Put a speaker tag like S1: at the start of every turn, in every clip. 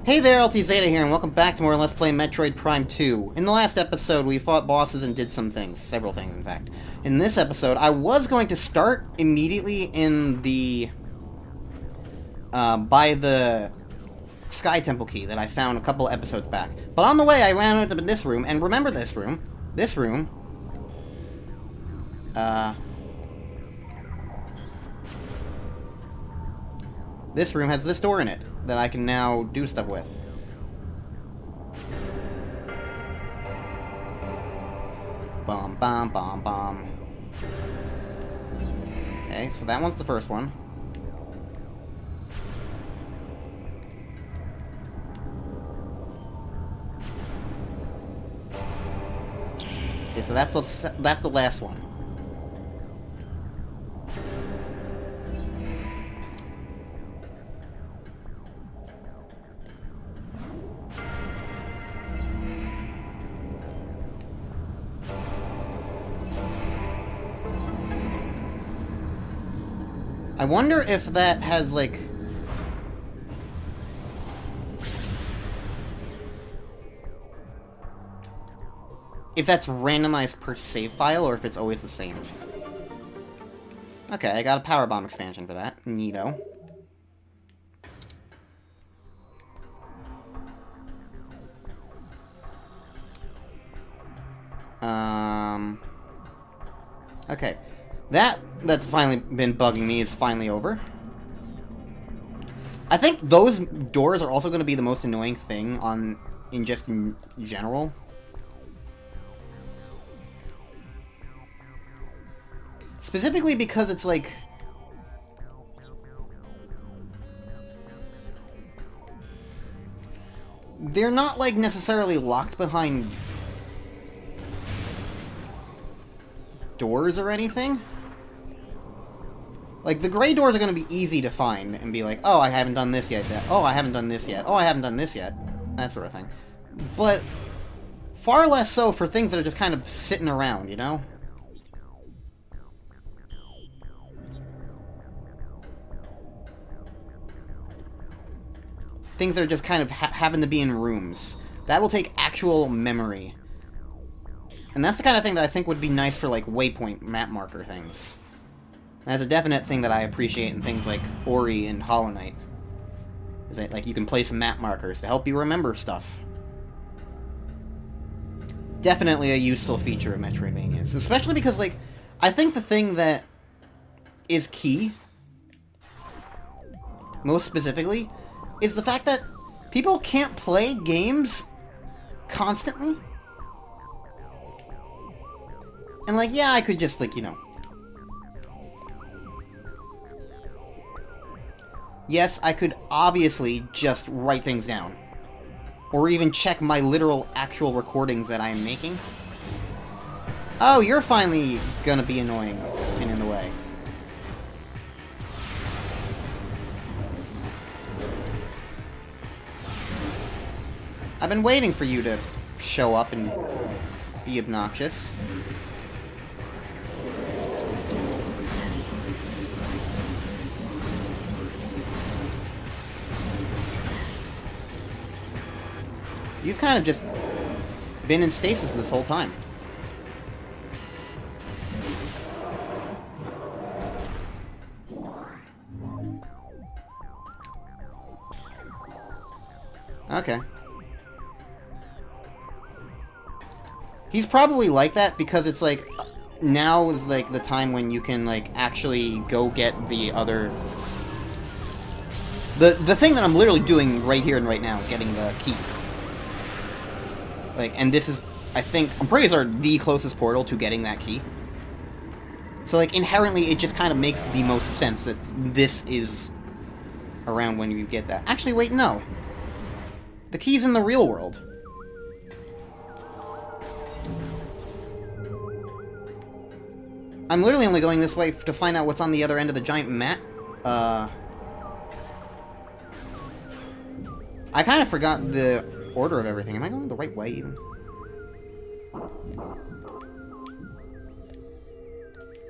S1: Hey there, LT Zeta here, and welcome back to more or less playing Metroid Prime 2. In the last episode, we fought bosses and did some things. Several things, in fact. In this episode, I was going to start immediately in the... by the Sky Temple key that I found a couple episodes back. But on the way, I ran into this room, and remember this room. This room... This room has this door in it that I can now do stuff with. Bum, bum, bum, bum. Okay, so that one's the first one. Okay, so that's the last one. I wonder if that has, like... if that's randomized per save file, or if it's always the same. Okay, I got a power bomb expansion for that. Neato. Okay. That's finally been bugging me is finally over. I think those doors are also going to be the most annoying thing in general. Specifically because it's like... they're not, like, necessarily locked behind doors or anything. Like, the gray doors are going to be easy to find and be like, oh, I haven't done this yet. Oh, I haven't done this yet. Oh, I haven't done this yet. That sort of thing. But far less so for things that are just kind of sitting around, you know? Things that are just kind of happen to be in rooms. That will take actual memory. And that's the kind of thing that I think would be nice for, like, waypoint map marker things. That's a definite thing that I appreciate in things like Ori and Hollow Knight. Is that, like, you can place map markers to help you remember stuff. Definitely a useful feature of Metroidvanias. Especially because, like, I think the thing that is key, most specifically, is the fact that people can't play games constantly. And, like, yeah, I could just, like, you know... yes, I could obviously just write things down. Or even check my literal, actual recordings that I am making. Oh, you're finally gonna be annoying and in the way. I've been waiting for you to show up and be obnoxious. You've kind of just been in stasis this whole time. Okay. He's probably like that because it's like, now is like the time when you can like actually go get the other... The thing that I'm literally doing right here and right now, getting the key. Like, and this is, I think, I'm pretty sure the closest portal to getting that key. So, like, inherently, it just kind of makes the most sense that this is around when you get that. Actually, wait, no. The key's in the real world. I'm literally only going this way to find out what's on the other end of the giant map. I kind of forgot the order of everything. Am I going the right way, even?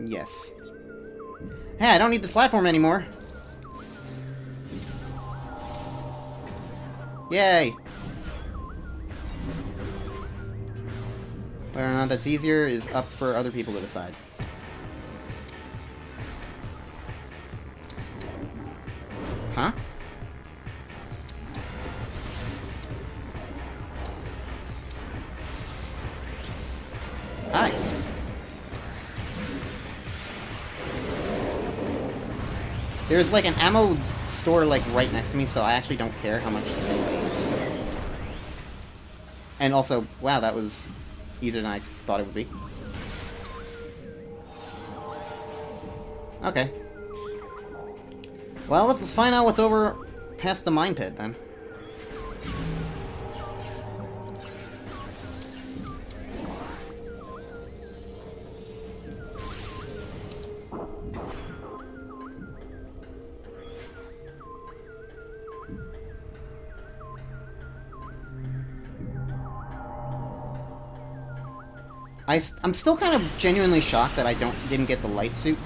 S1: Yes. Hey, I don't need this platform anymore. Yay! Whether or not that's easier is up for other people to decide. Huh? Hi. There's like an ammo store like right next to me, so I actually don't care how much things I use. And also, wow, that was easier than I thought it would be. Okay. Well, let's find out what's over past the mine pit, then. I'm still kind of genuinely shocked that I didn't get the light suit.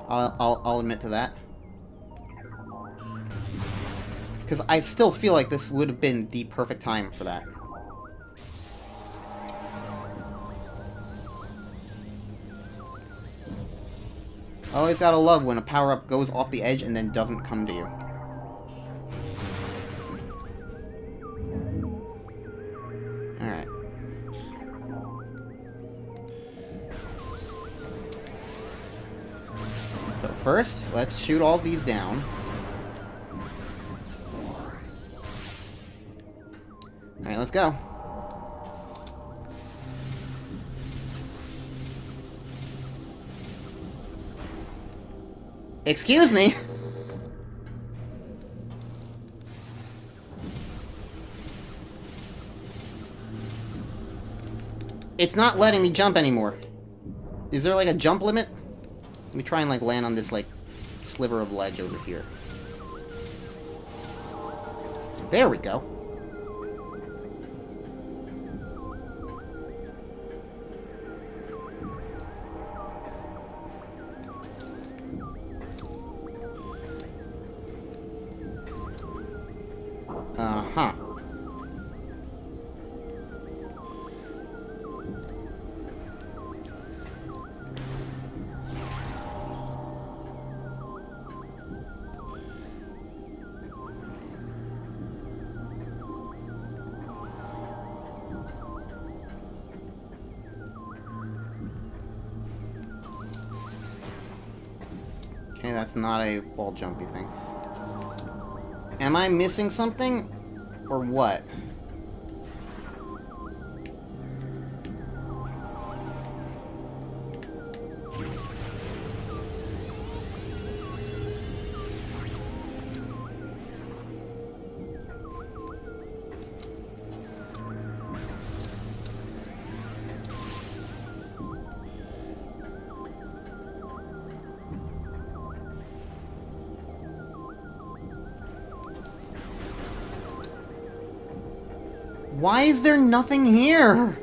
S1: I'll admit to that. Because I still feel like this would have been the perfect time for that. Always gotta love when a power-up goes off the edge and then doesn't come to you. Alright. So first, let's shoot all these down. Alright, let's go. Excuse me! It's not letting me jump anymore. Is there like a jump limit? Let me try and like land on this like sliver of ledge over here. There we go. Uh-huh. Okay, that's not a wall jumpy thing. Am I missing something? Or what? Why is there nothing here?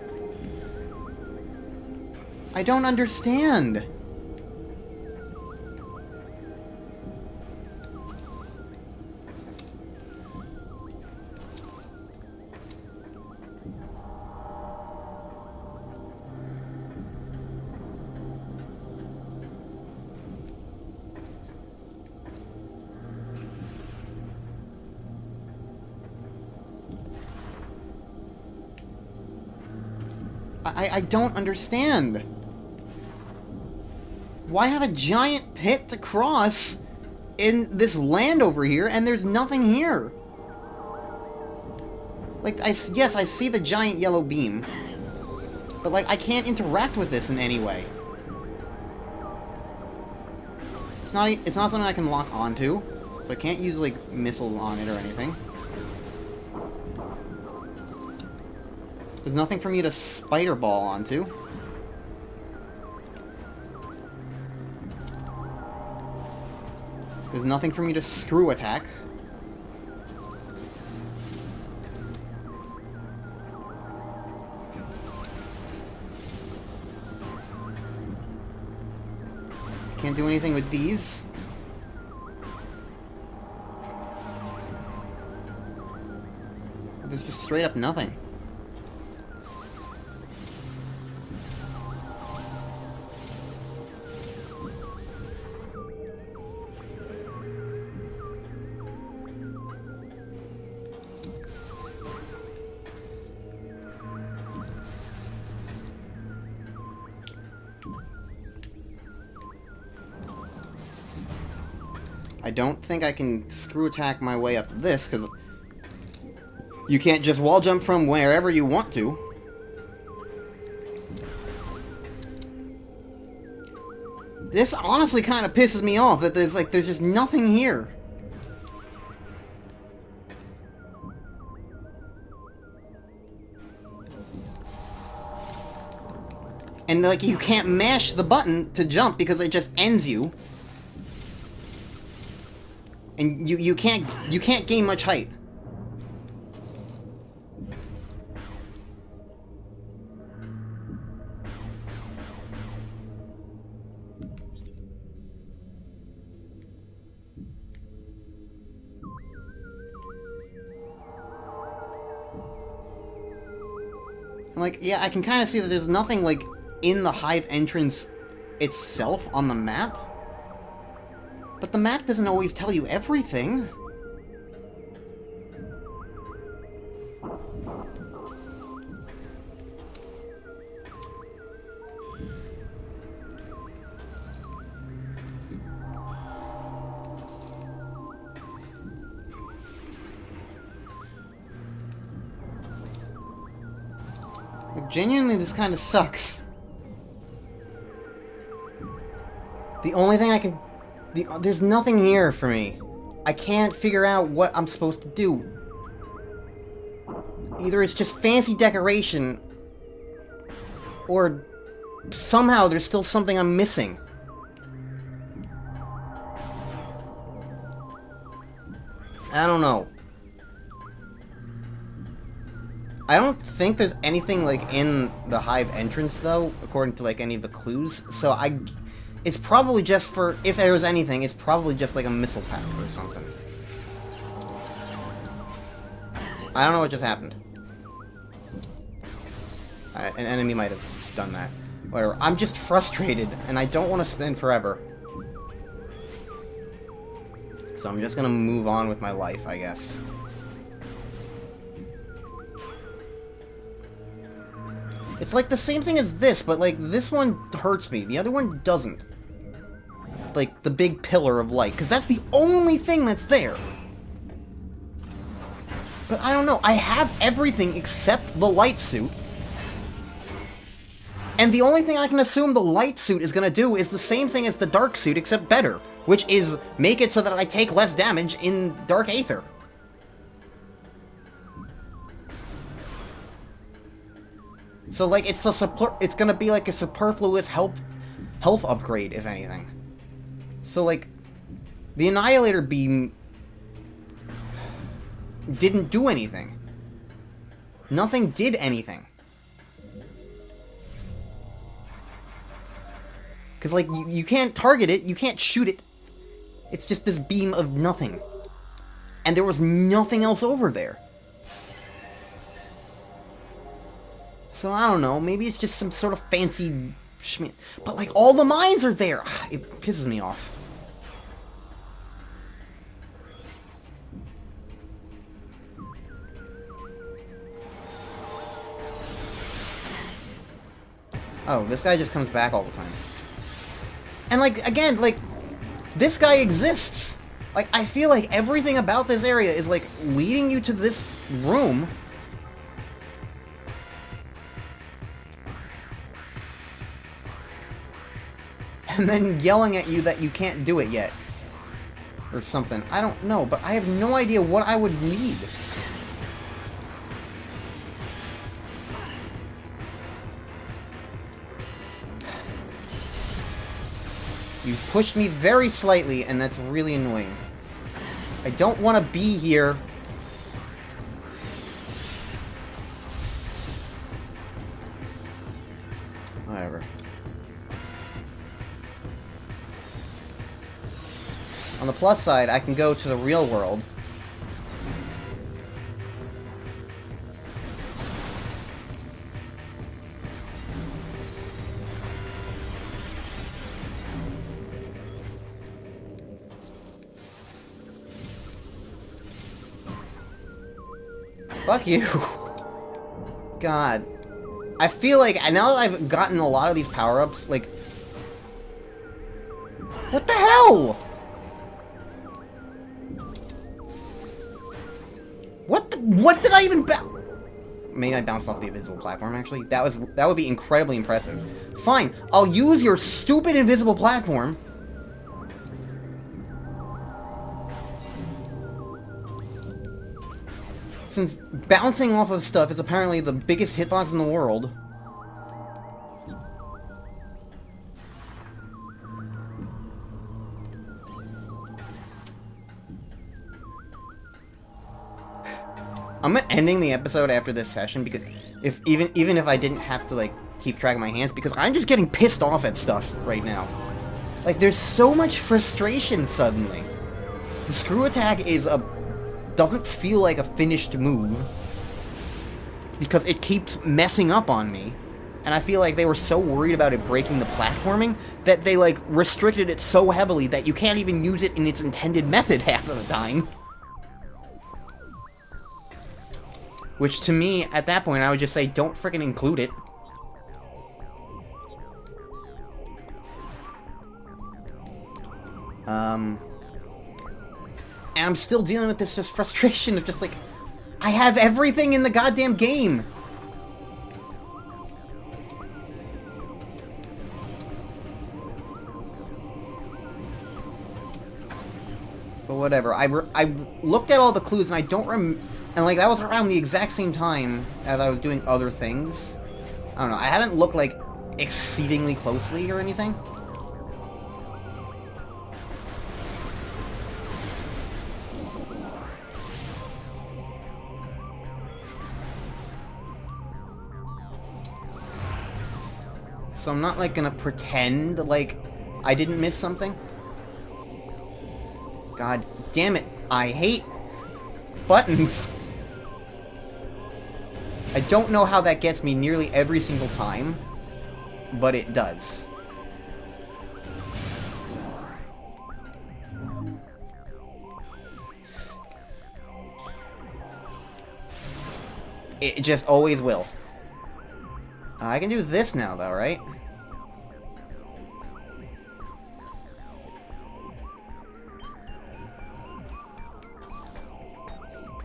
S1: I don't understand. I don't understand. Why have a giant pit to cross in this land over here and there's nothing here? Like, yes, I see the giant yellow beam, but like, I can't interact with this in any way. It's not something I can lock onto, so I can't use like missiles on it or anything. There's nothing for me to spider ball onto. There's nothing for me to screw attack. Can't do anything with these. there's just straight up nothing. I don't think I can screw attack my way up this, because you can't just wall jump from wherever you want to. This honestly kind of pisses me off, that there's just nothing here. And, like, you can't mash the button to jump because it just ends you. And you can't gain much height. Like, yeah, I can kind of see that there's nothing, like, in the hive entrance itself on the map. But the map doesn't always tell you everything. Like, genuinely, this kind of sucks. The only thing I can... there's nothing here for me. I can't figure out what I'm supposed to do. Either it's just fancy decoration, or somehow there's still something I'm missing. I don't know. I don't think there's anything, like, in the hive entrance, though, according to, like, any of the clues, so it's probably just for, if there was anything, it's probably just like a missile pack or something. I don't know what just happened. An enemy might have done that. Whatever. I'm just frustrated, and I don't want to spin forever. So I'm just gonna move on with my life, I guess. It's like the same thing as this, but like this one hurts me. The other one doesn't. Like the big pillar of light, because that's the only thing that's there. But I don't know. I have everything except the light suit. And the only thing I can assume the light suit is going to do is the same thing as the dark suit, except better. Which is make it so that I take less damage in Dark Aether. So, like, it's gonna be like a superfluous health upgrade, if anything. So, like, the Annihilator Beam didn't do anything. Nothing did anything. Because, like, you can't target it, you can't shoot it. It's just this beam of nothing. And there was nothing else over there. So, I don't know, maybe it's just some sort of fancy schmidt. But, like, all the mines are there! It pisses me off. Oh, this guy just comes back all the time. And, like, again, like, this guy exists! Like, I feel like everything about this area is, like, leading you to this room. And then yelling at you that you can't do it yet. Or something. I don't know, but I have no idea what I would need. You pushed me very slightly, and that's really annoying. I don't want to be here. Whatever. On the plus side, I can go to the real world. Fuck you. God. I feel like, now that I've gotten a lot of these power-ups, like... What the hell? What did I even Maybe I bounced off the invisible platform, actually. That would be incredibly impressive. Fine, I'll use your stupid invisible platform. Since bouncing off of stuff is apparently the biggest hitbox in the world. I'm ending the episode after this session because even if I didn't have to like keep track of my hands, because I'm just getting pissed off at stuff right now. Like there's so much frustration suddenly. The screw attack doesn't feel like a finished move because it keeps messing up on me. And I feel like they were so worried about it breaking the platforming that they like restricted it so heavily that you can't even use it in its intended method half of the time. Which, to me, at that point, I would just say, don't frickin' include it. And I'm still dealing with this just frustration of just, like, I have everything in the goddamn game! But whatever. I looked at all the clues, and I don't and, like, that was around the exact same time as I was doing other things. I don't know. I haven't looked, like, exceedingly closely or anything. So I'm not, like, gonna pretend like I didn't miss something. God damn it. I hate buttons. I don't know how that gets me nearly every single time, but it does. It just always will. I can do this now, though, right?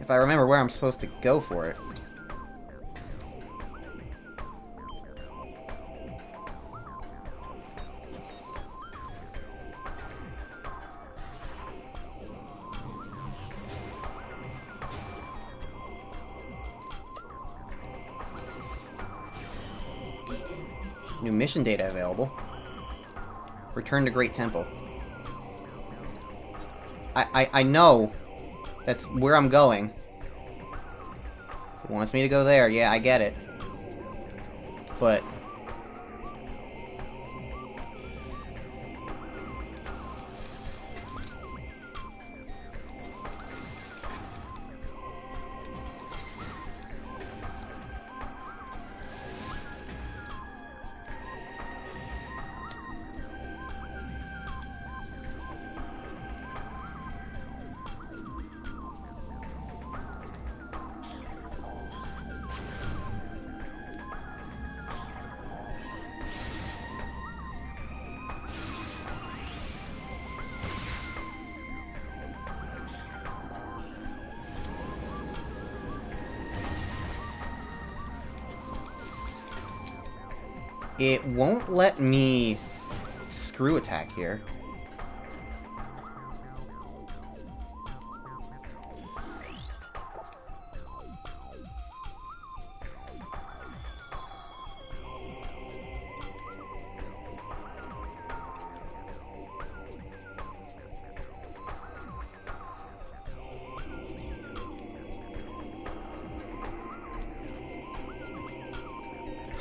S1: If I remember where I'm supposed to go for it. New mission data available. Return to Great Temple. I know that's where I'm going. It wants me to go there. Yeah, I get it. But it won't let me screw attack here.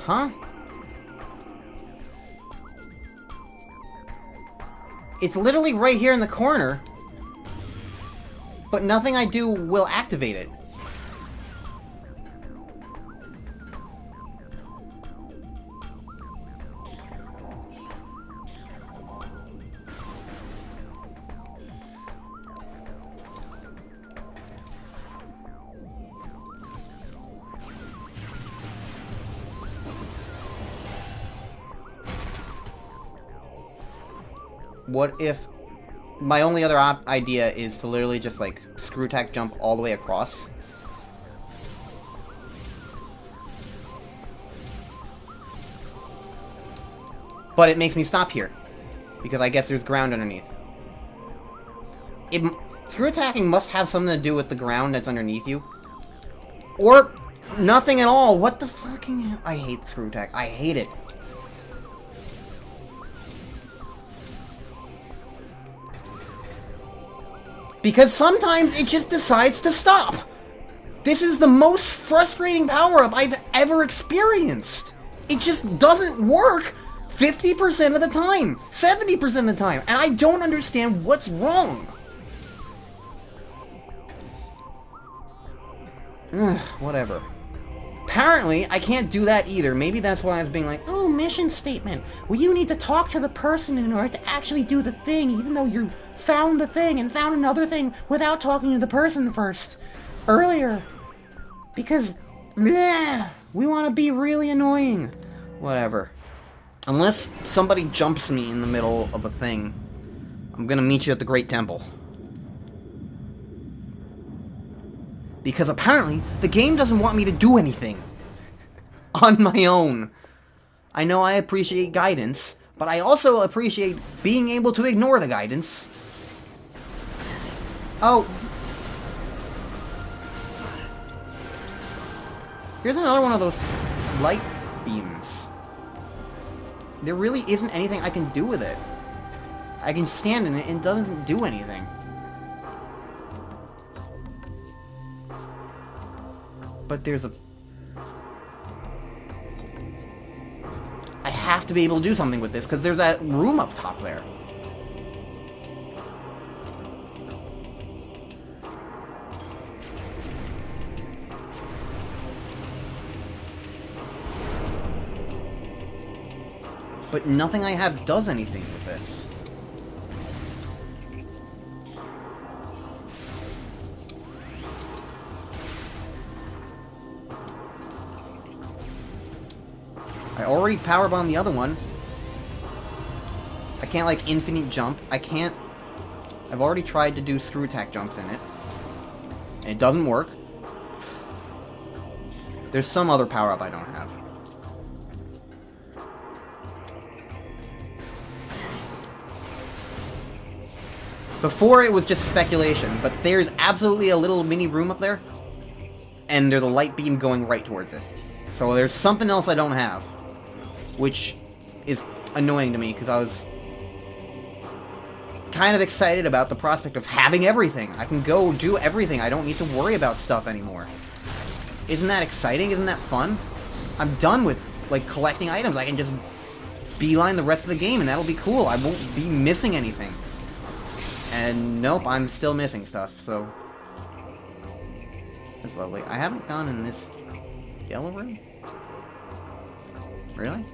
S1: Huh? It's literally right here in the corner, but nothing I do will activate it. What if my only other idea is to literally just, like, screw attack jump all the way across? But it makes me stop here, because I guess there's ground underneath. Screw attacking must have something to do with the ground that's underneath you. Or nothing at all. What the fucking hell? I hate screw attack. I hate it. Because sometimes it just decides to stop. This is the most frustrating power-up I've ever experienced. It just doesn't work 50% of the time, 70% of the time, and I don't understand what's wrong. Ugh, whatever. Apparently, I can't do that either. Maybe that's why I was being like, oh, mission statement. Well, you need to talk to the person in order to actually do the thing, even though you found the thing and found another thing without talking to the person first. Earlier. Because, bleh, we want to be really annoying. Whatever. Unless somebody jumps me in the middle of a thing, I'm gonna meet you at the Great Temple. Because apparently, the game doesn't want me to do anything on my own. I know I appreciate guidance, but I also appreciate being able to ignore the guidance. Oh. Here's another one of those light beams. There really isn't anything I can do with it. I can stand in it and it doesn't do anything. But there's a... I have to be able to do something with this, because there's that room up top there. But nothing I have does anything with this. I already powerbombed the other one. I can't, like, infinite jump. I can't... I've already tried to do screw attack jumps in it. And it doesn't work. There's some other power-up I don't have. Before, it was just speculation, but there's absolutely a little mini room up there. And there's a light beam going right towards it. So there's something else I don't have. Which is annoying to me, because I was kind of excited about the prospect of having everything. I can go do everything. I don't need to worry about stuff anymore. Isn't that exciting? Isn't that fun? I'm done with, like, collecting items. I can just beeline the rest of the game, and that'll be cool. I won't be missing anything. And nope, I'm still missing stuff, so... That's lovely. I haven't gone in this yellow room? Really?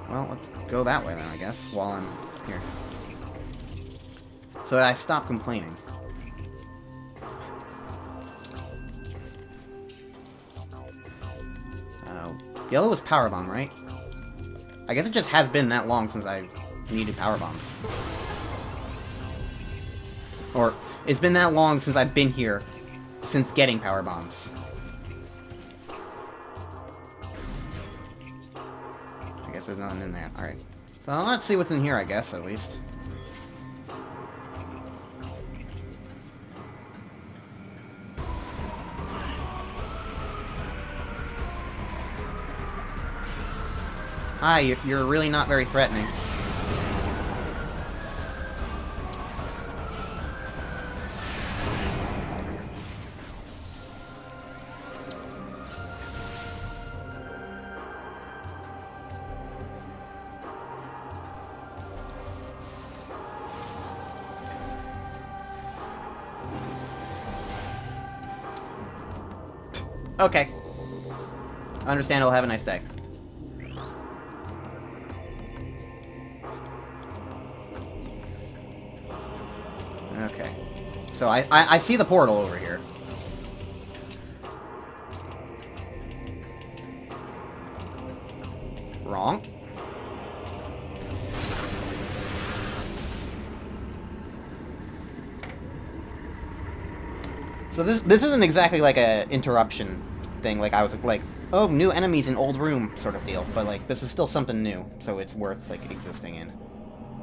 S1: Well, let's go that way then, I guess, while I'm here. So that I stop complaining. Yellow was power bomb, right? I guess it just has been that long since I've needed power bombs. Or, it's been that long since I've been here, since getting power bombs. I guess there's nothing in there. Alright. So let's see what's in here, I guess, at least. Hi, you're really not very threatening. Okay. Understandable, have a nice day. Okay. So I see the portal over here. So this isn't exactly like a interruption thing. Like I was like, oh, new enemies in old room sort of deal. But like this is still something new, so it's worth like existing in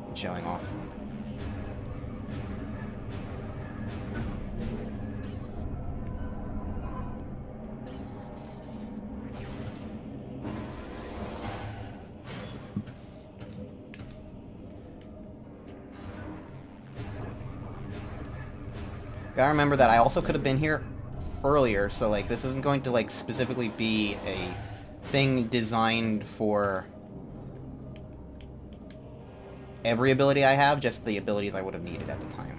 S1: and showing off. Gotta remember that I also could have been here earlier, so like this isn't going to like specifically be a thing designed for every ability I have, just the abilities I would have needed at the time.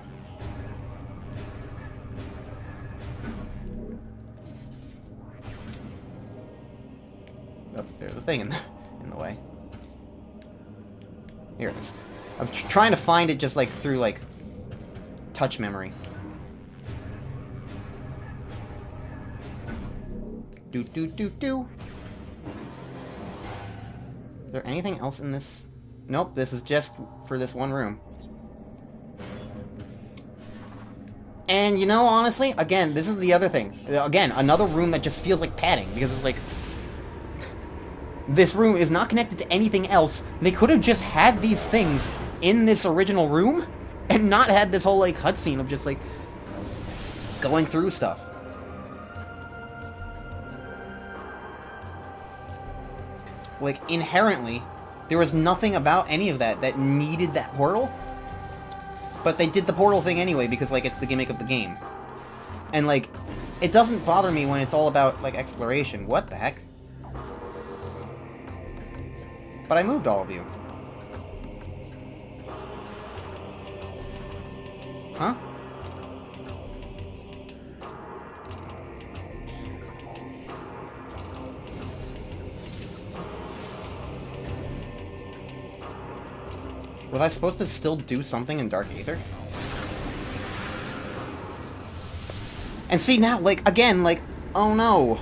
S1: Oh, there's a thing in the way. Here it is. I'm trying to find it just like through like touch memory. Do. Is there anything else in this? Nope, this is just for this one room. And, you know, honestly, again, this is the other thing. Again, another room that just feels like padding, because it's like... This room is not connected to anything else. They could have just had these things in this original room, and not had this whole, like, cutscene of just, like, going through stuff. Like, inherently, there was nothing about any of that that needed that portal. But they did the portal thing anyway, because, like, it's the gimmick of the game. And, like, it doesn't bother me when it's all about, like, exploration. What the heck? But I moved all of you. Huh? Was I supposed to still do something in Dark Aether? And see now, like, again, like, oh no.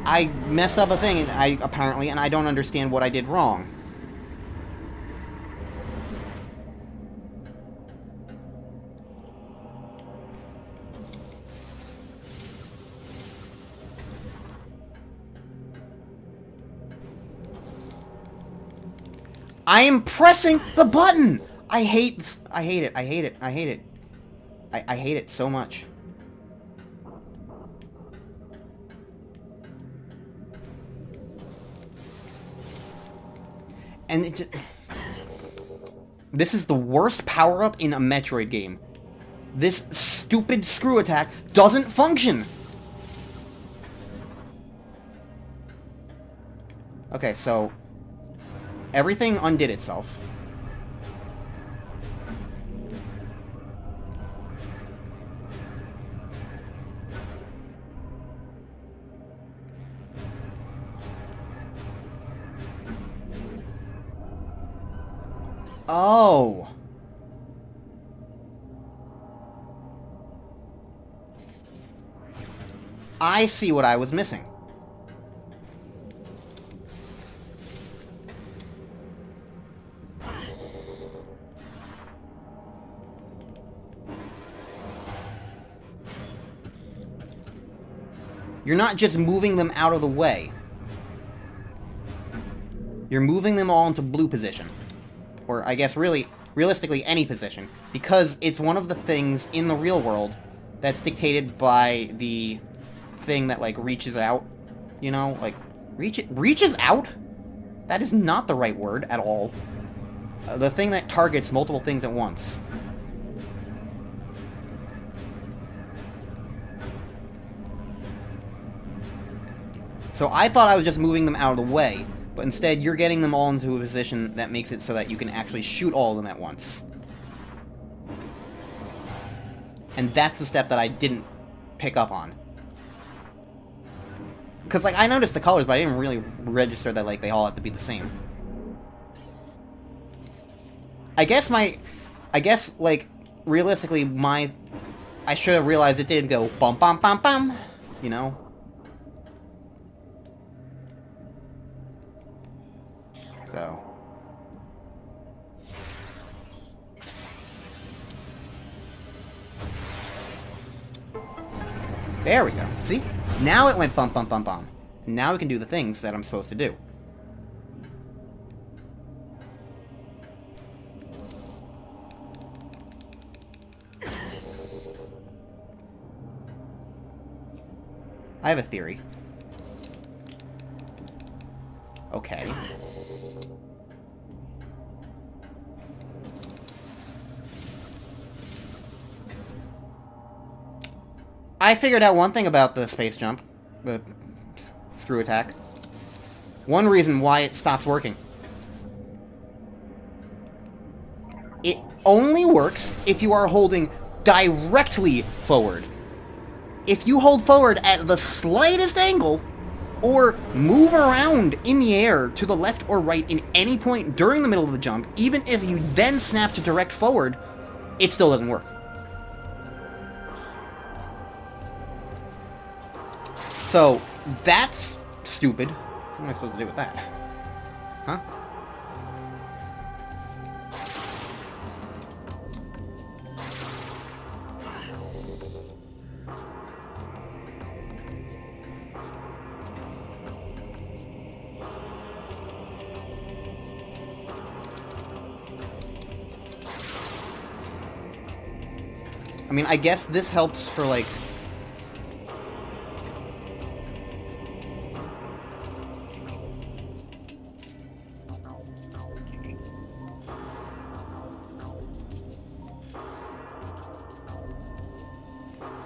S1: I messed up a thing, and I don't understand what I did wrong. I am pressing the button! I hate it. I hate it. I hate it. I hate it so much. And it just... This is the worst power-up in a Metroid game. This stupid screw attack doesn't function! Okay, so... Everything undid itself. Oh. I see what I was missing. You're not just moving them out of the way. You're moving them all into blue position. Or, I guess, really, realistically, any position. Because it's one of the things in the real world that's dictated by the thing that, like, reaches out. You know? Like, reaches out? That is not the right word at all. The thing that targets multiple things at once. So I thought I was just moving them out of the way, but instead you're getting them all into a position that makes it so that you can actually shoot all of them at once. And that's the step that I didn't pick up on. Because, like, I noticed the colors, but I didn't really register that, like, they all have to be the same. I guess, like, realistically, I should have realized it did go bum bum bum bum, you know? So. There we go. See? Now it went bump, bump, bump, bump. Now we can do the things that I'm supposed to do. I have a theory. Okay. I figured out one thing about the space jump. The screw attack. One reason why it stops working. It only works if you are holding directly forward. If you hold forward at the slightest angle, or move around in the air to the left or right in any point during the middle of the jump, even if you then snap to direct forward, it still doesn't work. So, that's stupid. What am I supposed to do with that? Huh? I mean, I guess this helps for, like...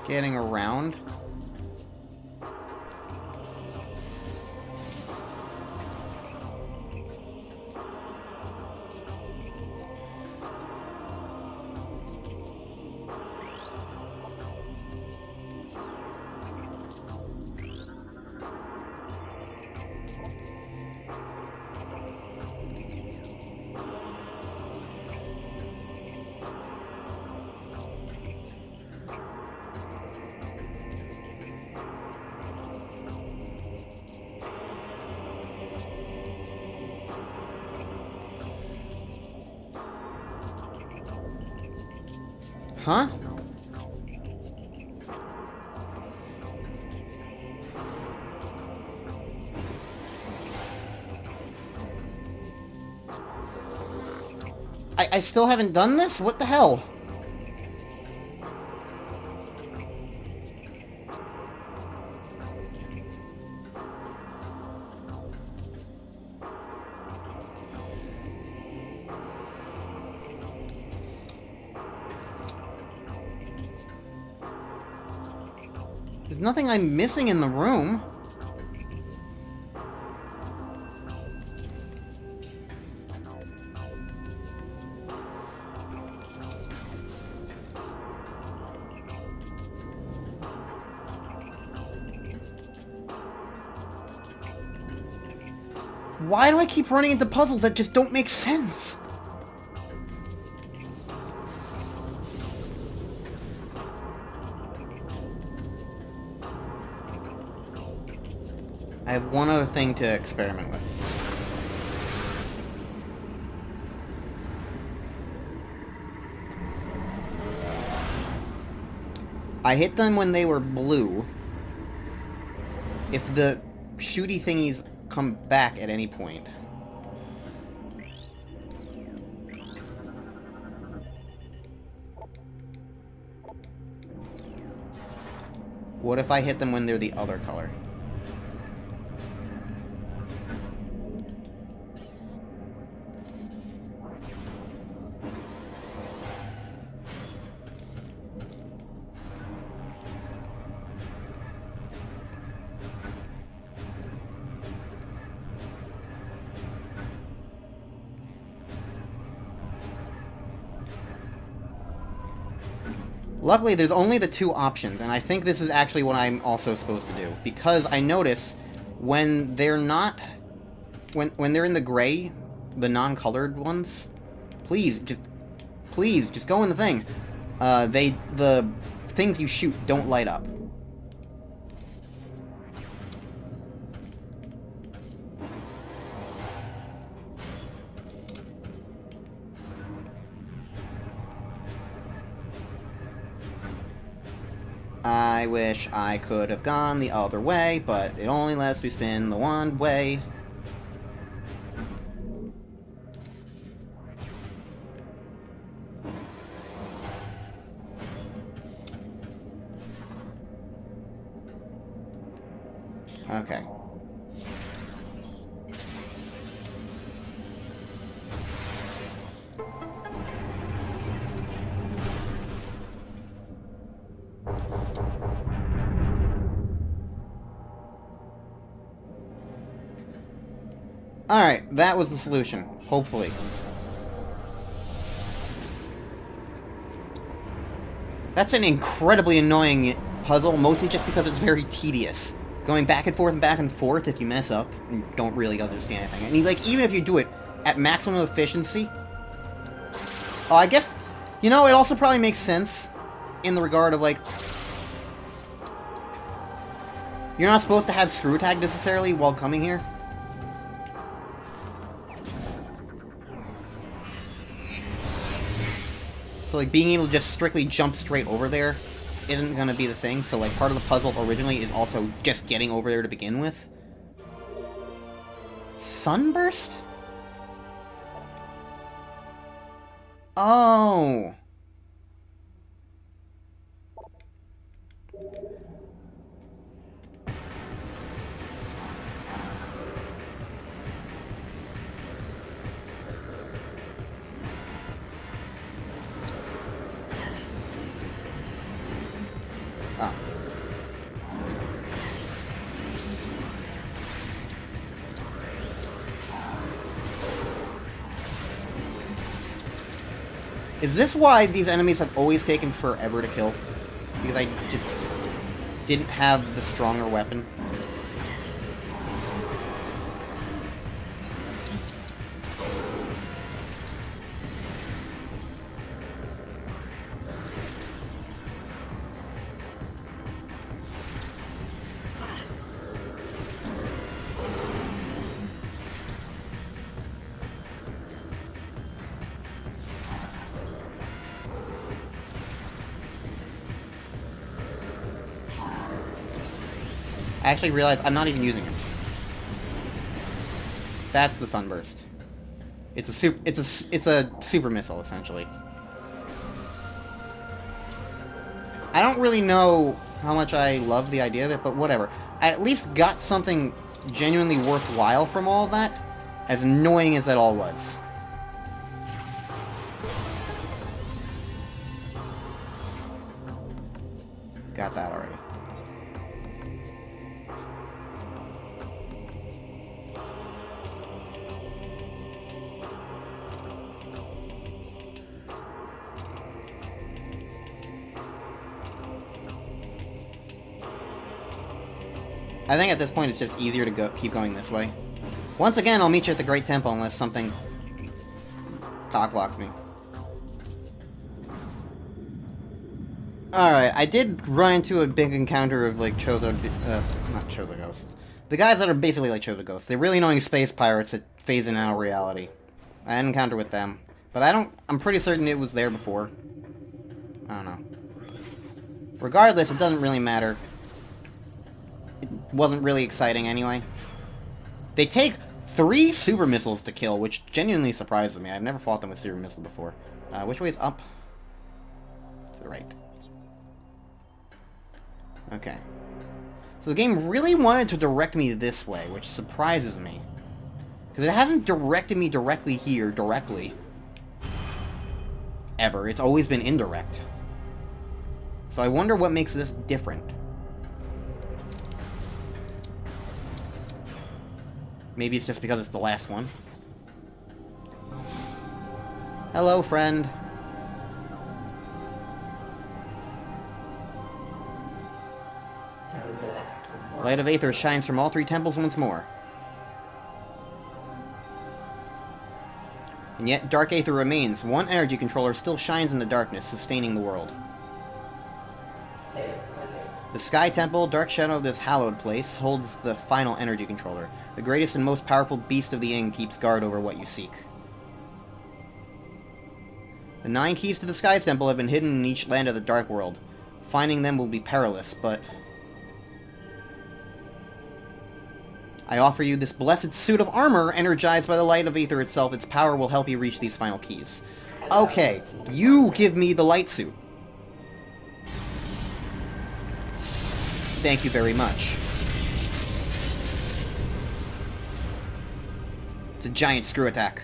S1: getting around. Huh? I still haven't done this? What the hell? There's nothing I'm missing in the room. Why do I keep running into puzzles that just don't make sense? I have one other thing to experiment with. I hit them when they were blue. If the shooty thingies come back at any point. What if I hit them when they're the other color? Luckily, there's only the two options, and I think this is actually what I'm also supposed to do. Because I notice when they're not... When they're in the gray, the non-colored ones, please, just go in the thing. The things you shoot don't light up. I I wish I could have gone the other way, but it only lets me spin the one way. Okay. Alright, that was the solution. Hopefully. That's an incredibly annoying puzzle, mostly just because it's very tedious. Going back and forth if you mess up and don't really understand anything. I mean, like, even if you do it at maximum efficiency... Oh, I guess... You know, it also probably makes sense in the regard of, like... You're not supposed to have screw tag necessarily while coming here. So, like, being able to just strictly jump straight over there isn't gonna be the thing. So, like, part of the puzzle originally is also just getting over there to begin with. Sunburst? Oh! Oh. Is this why these enemies have always taken forever to kill? Because I just didn't have the stronger weapon? I actually realized I'm not even using it. That's the sunburst. It's a super missile essentially. I don't really know how much I love the idea of it, but whatever. I at least got something genuinely worthwhile from all of that, as annoying as that all was. Got that already. I think at this point it's just easier to keep going this way. Once again, I'll meet you at the Great Temple unless something cock-blocks me. Alright, I did run into a big encounter of, like, not Chozo Ghosts. The guys that are basically like Chozo Ghosts. They're really annoying space pirates that phase in and out of reality. I had an encounter with them. But I'm pretty certain it was there before. I don't know. Regardless, it doesn't really matter. It wasn't really exciting anyway. They take 3 super missiles to kill, which genuinely surprises me. I've never fought them with super missiles before. Which way is up? To the right. Okay. So the game really wanted to direct me this way, which surprises me. Because it hasn't directed me directly here, directly. Ever. It's always been indirect. So I wonder what makes this different. Maybe it's just because it's the last one. Hello, friend. Light of Aether shines from all 3 temples once more. And yet, Dark Aether remains. One energy controller still shines in the darkness, sustaining the world. The Sky Temple, dark shadow of this hallowed place, holds the final energy controller. The greatest and most powerful beast of the Ing keeps guard over what you seek. The 9 keys to the Sky Temple have been hidden in each land of the Dark World. Finding them will be perilous, but... I offer you this blessed suit of armor, energized by the light of Aether itself. Its power will help you reach these final keys. Okay, you give me the light suit. Thank you very much. It's a giant screw attack.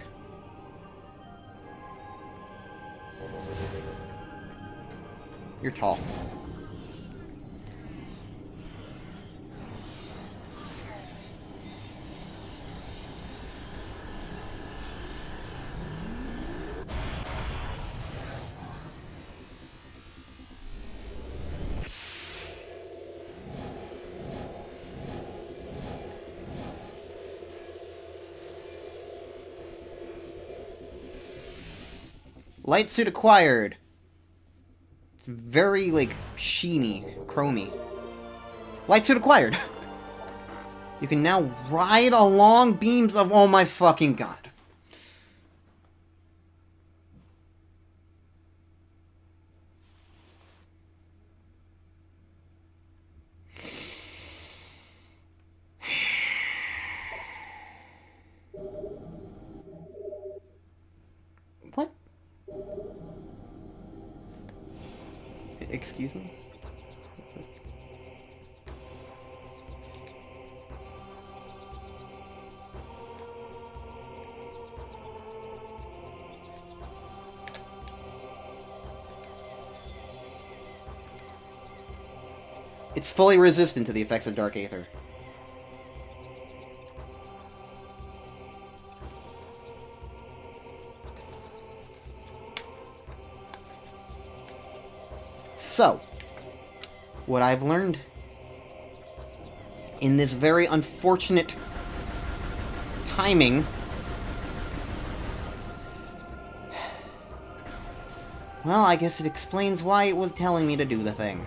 S1: You're tall. Light suit acquired. It's very, like, sheeny, chromy. Light suit acquired. You can now ride along beams of... Oh my fucking god. What? Excuse me? It's fully resistant to the effects of Dark Aether. So, what I've learned in this very unfortunate timing... Well, I guess it explains why it was telling me to do the thing.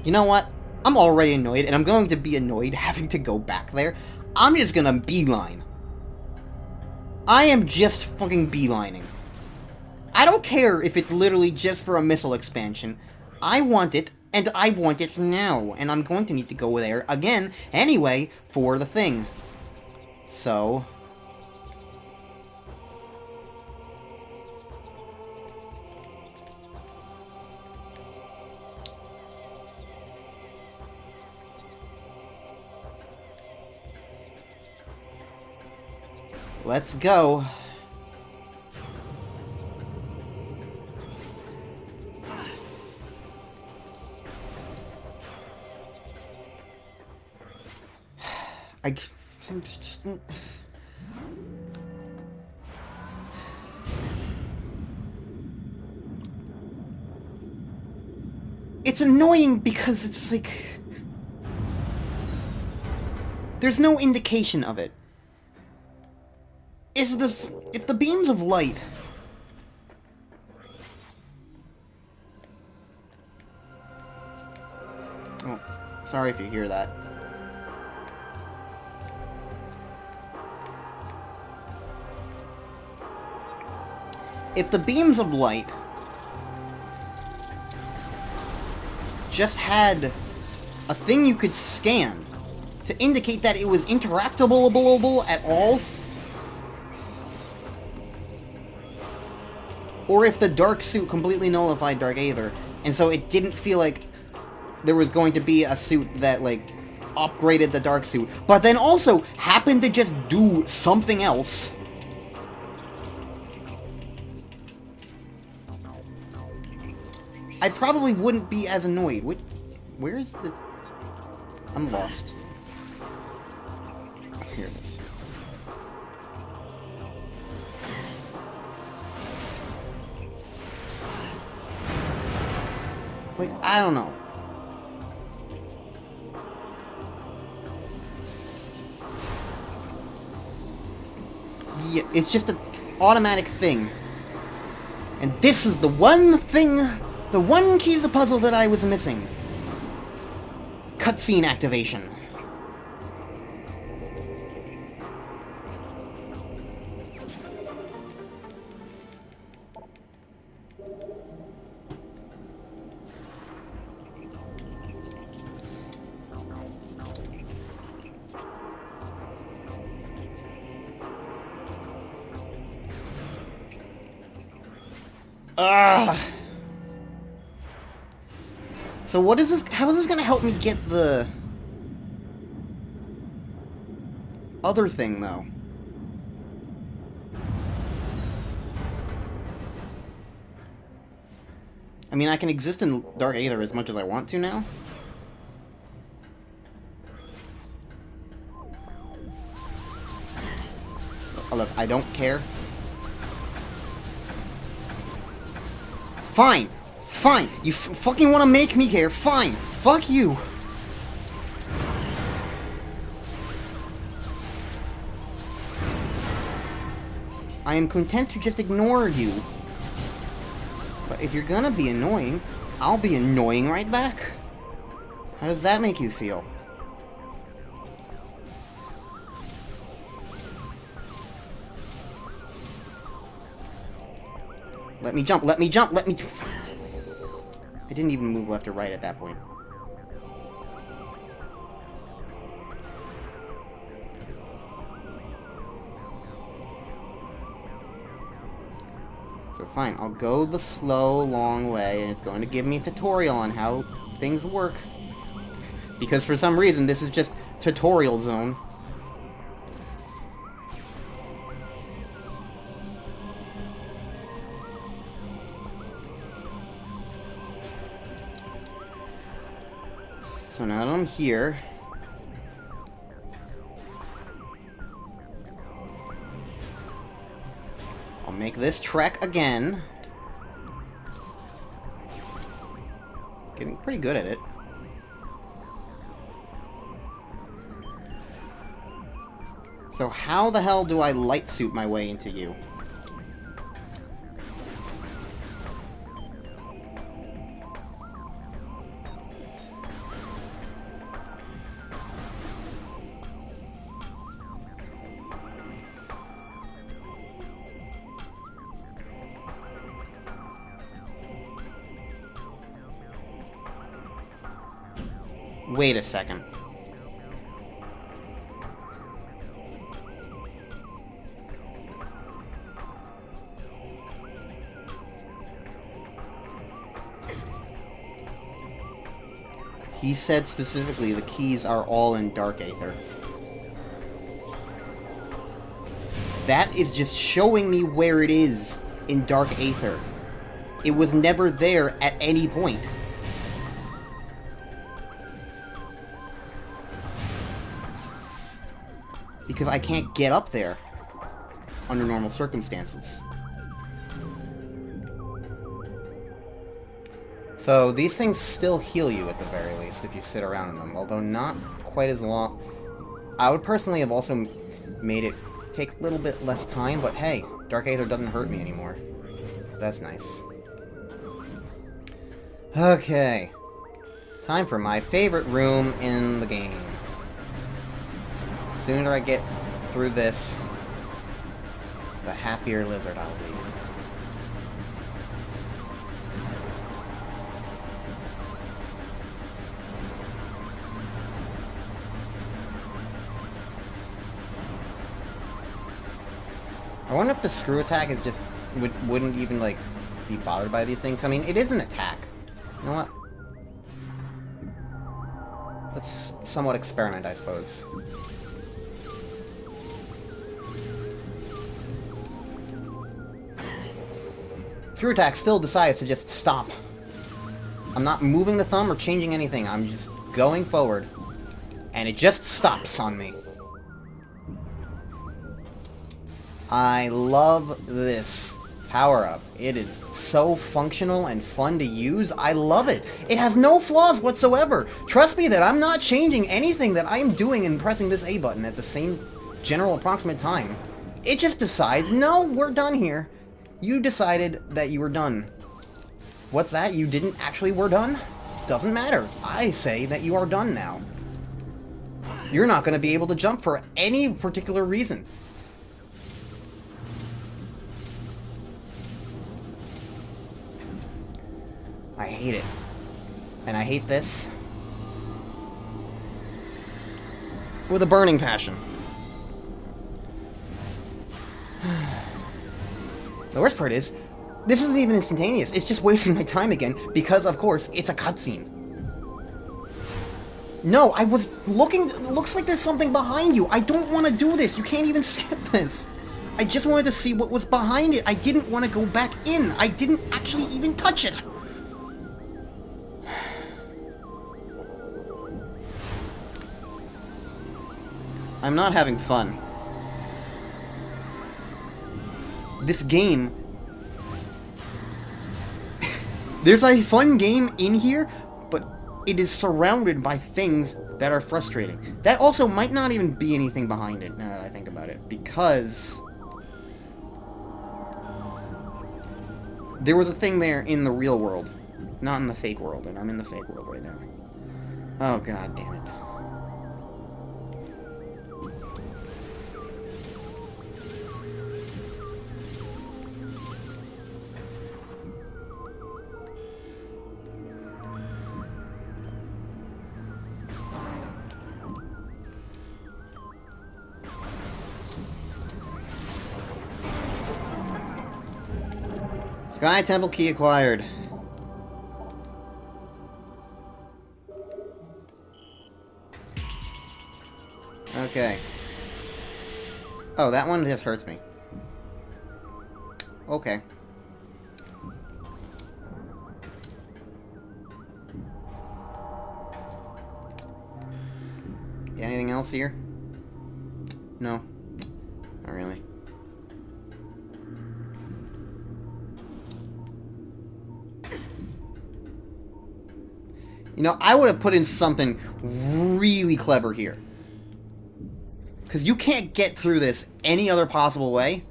S1: You know what? I'm already annoyed, and I'm going to be annoyed having to go back there. I'm just gonna beeline. I am just fucking beelining. I don't care if it's literally just for a missile expansion. I want it, and I want it now. And I'm going to need to go there again, anyway, for the thing. So... let's go. It's annoying because it's like... there's no indication of it. If the beams of light... Oh, sorry if you hear that. If the beams of light just had a thing you could scan to indicate that it was interactable at all, or if the dark suit completely nullified Dark Aether, and so it didn't feel like there was going to be a suit that, like, upgraded the dark suit, but then also happened to just do something else. I probably wouldn't be as annoyed. Where is the... I'm lost. Oh, here it is. Like, I don't know. Yeah, it's just an automatic thing. And this is the one thing, the one key to the puzzle that I was missing. Cutscene activation. Ugh. So what is this? How is this gonna help me get the other thing, though? I mean, I can exist in Dark Aether as much as I want to now. Oh, look, I don't care. Fine! Fine! You fucking want to make me care? Fine! Fuck you! I am content to just ignore you. But if you're gonna be annoying, I'll be annoying right back. How does that make you feel? Let me jump, let me jump, let me... I didn't even move left or right at that point. So fine, I'll go the slow, long way, and it's going to give me a tutorial on how things work. Because for some reason, this is just tutorial zone. So now that I'm here... I'll make this trek again. Getting pretty good at it. So how the hell do I light suit my way into you? Wait a second. He said specifically the keys are all in Dark Aether. That is just showing me where it is in Dark Aether. It was never there at any point. Because I can't get up there under normal circumstances. So these things still heal you at the very least if you sit around in them, although not quite as long. I would personally have also made it take a little bit less time, but hey, Dark Aether doesn't hurt me anymore. That's nice. Okay. Time for my favorite room in the game. The sooner I get through this, the happier lizard I'll be. I wonder if the screw attack is just wouldn't even like be bothered by these things. I mean, it is an attack. You know what? Let's somewhat experiment, I suppose. Screw attack still decides to just stop. I'm not moving the thumb or changing anything. I'm just going forward. And it just stops on me. I love this power-up. It is so functional and fun to use. I love it. It has no flaws whatsoever. Trust me that I'm not changing anything that I'm doing and pressing this A button at the same general approximate time. It just decides, no, we're done here. You decided that you were done. What's that? You didn't actually were done? Doesn't matter. I say that you are done now. You're not going to be able to jump for any particular reason. I hate it. And I hate this with a burning passion. The worst part is, This isn't even instantaneous. It's just wasting my time again because, of course, it's a cutscene. No, I was looking... It looks like there's something behind you. I don't want to do this. You can't even skip this. I just wanted to see what was behind it. I didn't want to go back in. I didn't actually even touch it. I'm not having fun. This game... There's a fun game in here, but it is surrounded by things that are frustrating. That also might not even be anything behind it, now that I think about it, because... there was a thing there in the real world, not in the fake world, and I'm in the fake world right now. Oh, god damn it. Sky Temple key acquired. Okay. Oh, that one just hurts me. Okay. Anything else here? No. Not really. You know, I would have put in something really clever here. Because you can't get through this any other possible way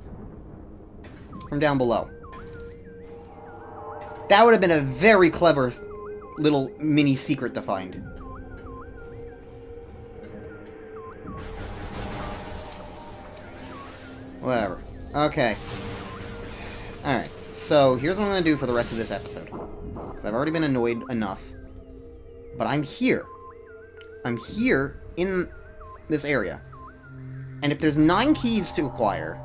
S1: from down below. That would have been a very clever little mini secret to find. Whatever. Okay. Alright. So, here's what I'm going to do for the rest of this episode. Because I've already been annoyed enough. But I'm here. I'm here in this area. And if there's 9 keys to acquire...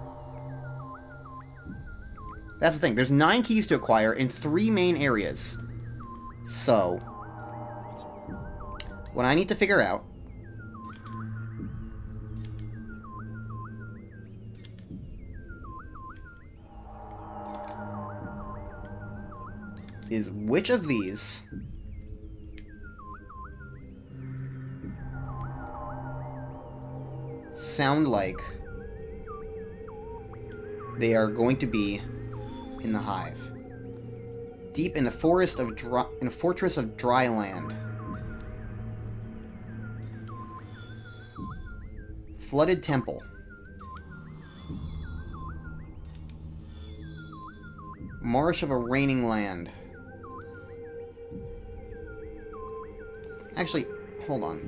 S1: That's the thing. There's 9 keys to acquire in 3 main areas. So... what I need to figure out... is which of these... sound like they are going to be in the hive. Deep in a forest of in a fortress of dry land. Flooded temple. Marsh of a raining land. Actually, hold on.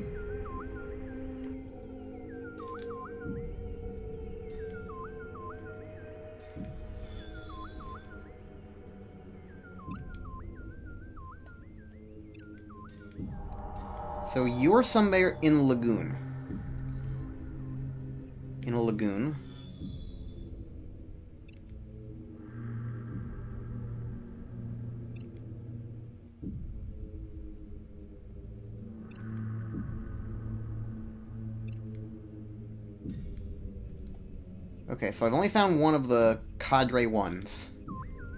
S1: So you're somewhere in Lagoon. In a lagoon. Okay, so I've only found one of the cadre ones.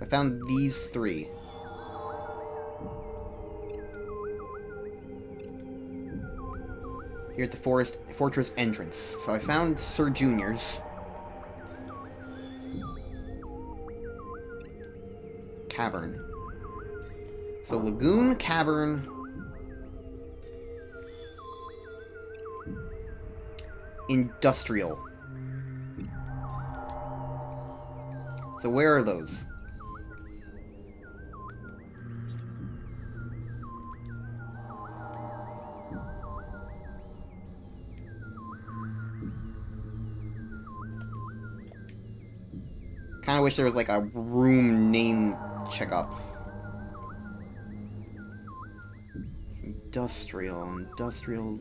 S1: I found these 3. Here at the fortress entrance. So I found Sir Junior's. Cavern. So Lagoon, Cavern... Industrial. So where are those? Kind of wish there was like a room name checkup. Industrial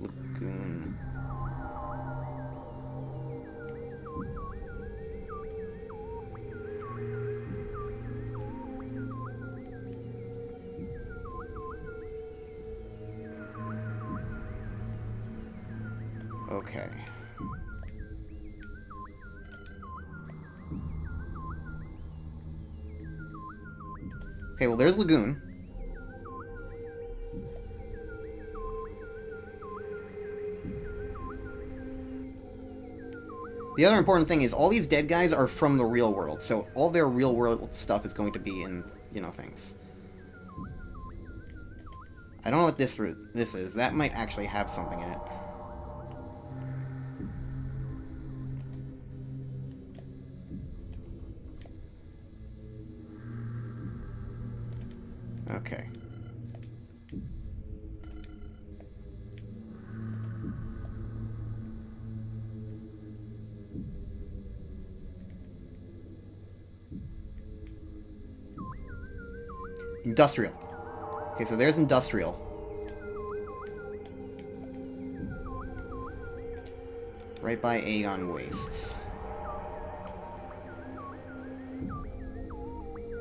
S1: Lagoon. Okay. Okay, well, there's Lagoon. The other important thing is all these dead guys are from the real world, so all their real world stuff is going to be in, you know, things. I don't know what this is. That might actually have something in it. Okay. Industrial. Okay, so there's industrial. Right by Aegon Wastes.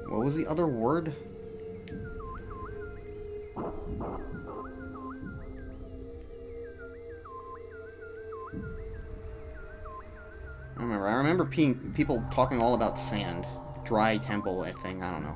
S1: What was the other word? I don't remember. I remember people talking all about sand. Dry temple, I think. I don't know.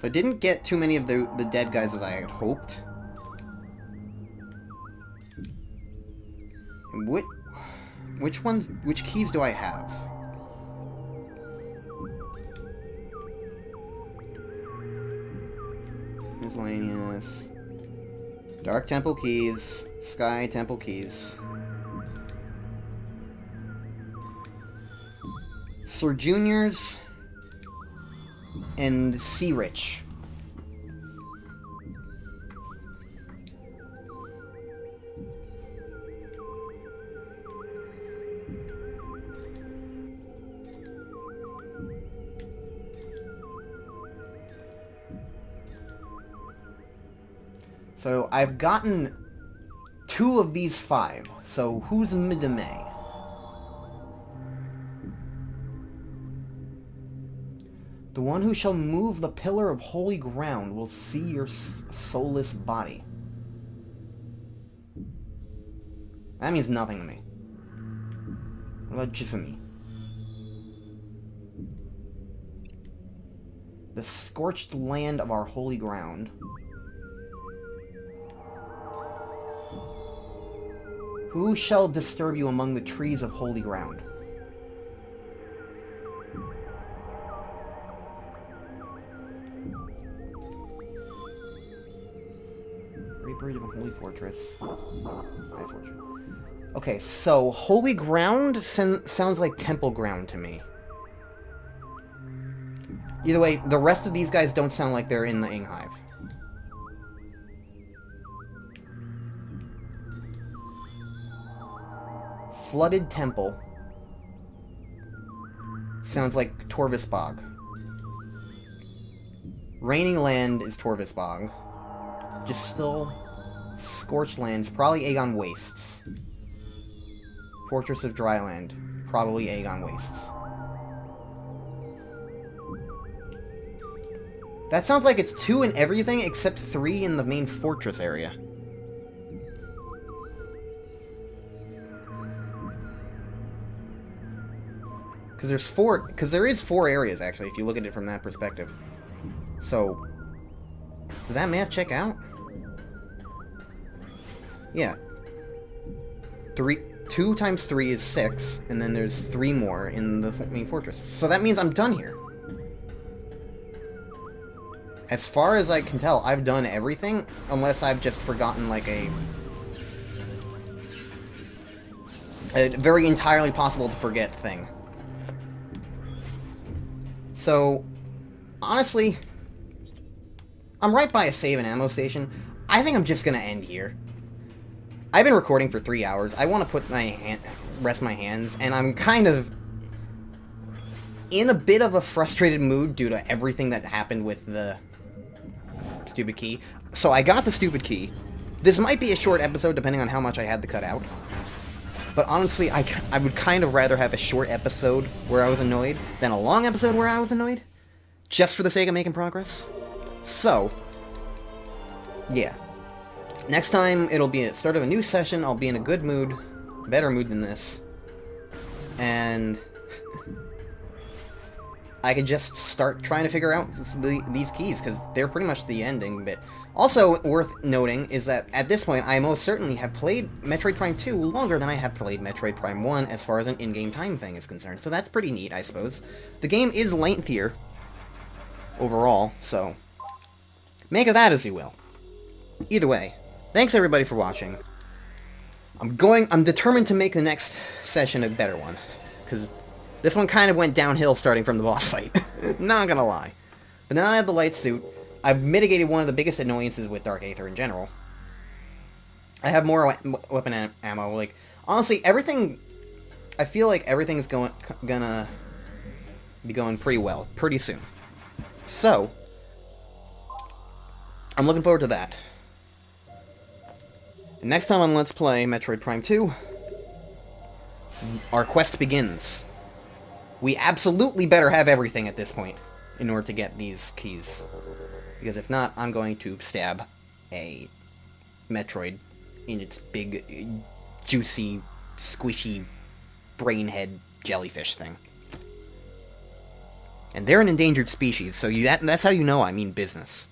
S1: So I didn't get too many of the dead guys as I had hoped. And which keys do I have? Miscellaneous. Dark Temple keys. Sky Temple keys. Sir Junior's. And Sea Rich. So I've gotten 2 of these 5. So who's Midame? The one who shall move the pillar of holy ground will see your soulless body. That means nothing to me. What about Jifumi? The scorched land of our holy ground. Who shall disturb you among the trees of holy ground? Bridge of a holy fortress. Okay, so holy ground sounds like temple ground to me. Either way, the rest of these guys don't sound like they're in the Ing Hive. Flooded temple. Sounds like Torvis Bog. Raining land is Torvis Bog. Just still scorched lands, probably Aegon Wastes. Fortress of Dryland, probably Aegon Wastes. That sounds like it's 2 in everything except 3 in the main fortress area. Because there is 4 areas actually if you look at it from that perspective. So does that math check out? Yeah. 2 times 3 is 6, and then there's 3 more in the main fortress. So that means I'm done here. As far as I can tell, I've done everything, unless I've just forgotten, like, a very entirely possible to forget thing. So, honestly, I'm right by a save and ammo station. I think I'm just gonna end here. I've been recording for 3 hours. I want to put rest my hands, and I'm kind of in a bit of a frustrated mood due to everything that happened with the stupid key. So I got the stupid key. This might be a short episode depending on how much I had to cut out. But honestly, I would kind of rather have a short episode where I was annoyed than a long episode where I was annoyed, just for the sake of making progress. So, yeah. Next time, it'll be at the start of a new session, I'll be in a good mood, better mood than this, and I can just start trying to figure out these keys, because they're pretty much the ending bit. Also, worth noting is that at this point, I most certainly have played Metroid Prime 2 longer than I have played Metroid Prime 1 as far as an in-game time thing is concerned, so that's pretty neat, I suppose. The game is lengthier overall, so make of that as you will. Either way, thanks everybody for watching. I'm determined to make the next session a better one, because this one kind of went downhill starting from the boss fight. Not gonna lie. But now I have the light suit. I've mitigated one of the biggest annoyances with Dark Aether in general. I have more weapon ammo. Like, honestly, everything... I feel like everything's gonna be going pretty well, pretty soon. So, I'm looking forward to that. And next time on Let's Play Metroid Prime 2, our quest begins. We absolutely better have everything at this point in order to get these keys. Because if not, I'm going to stab a Metroid in its big, juicy, squishy, brainhead jellyfish thing. And they're an endangered species, so that's how you know I mean business.